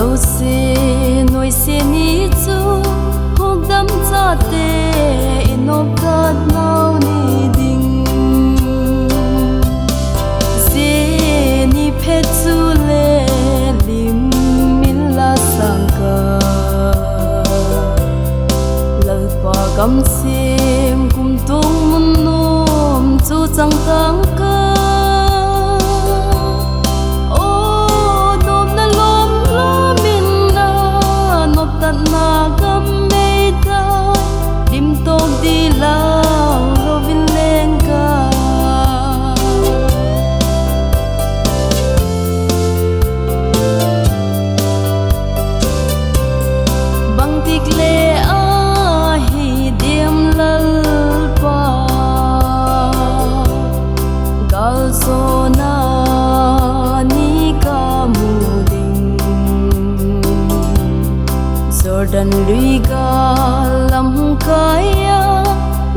dấu xe nối xe ní chú hốc đắm cha tê nộp cát nào ní đình xe ní phết chú lê lim min la sang ca lal pa cam sim kum tung mun nom chú chẳng tăng ca na gam mê ta dim tôm đi lao lo vin lên ca bang tik le a hi dem lal pa gal so na ni ka mu Jordan luiga lam kaya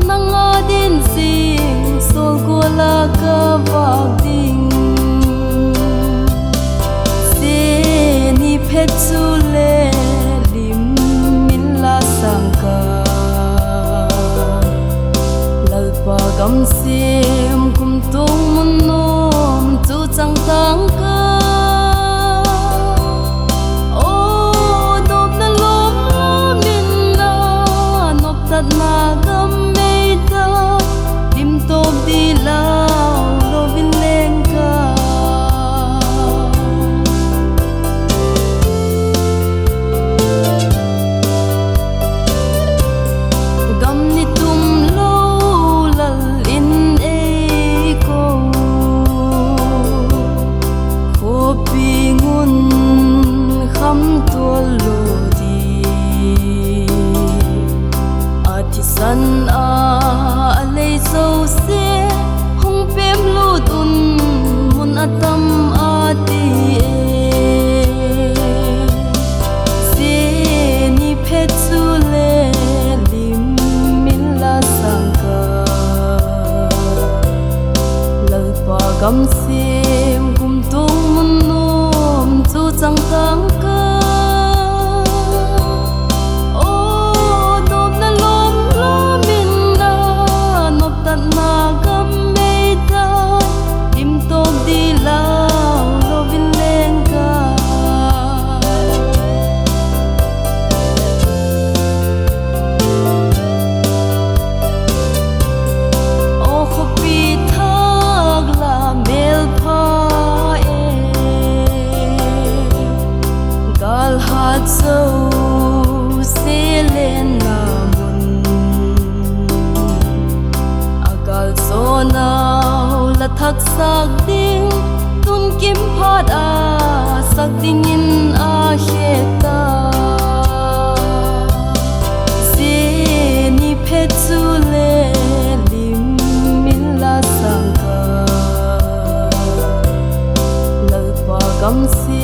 nanga din sing sol gola ka bagding se ni phechule lim min la sangka lalpa gam sim kum tung mun nom chu chang tang ka na gam mê ta dim tôm đi lao lo vin lên ca gam ni tum lo lal in e ko kho pi ngun kham tual lo san a lei so se hong pem lu tun mun atam a ti se ni phet su le lim min la sang ka lal pa gam sim kum tung mun nom chu chang tang ka na gam mê ta dim tôm đi lao lo vin lên ca ô khóc pi thác là mel pha gal hat sâu se lên so nào là thắc sắc tiếng tum kim phát a sắc tiếng in a heta se ni phet su le lim min la sang ka lal pa gam si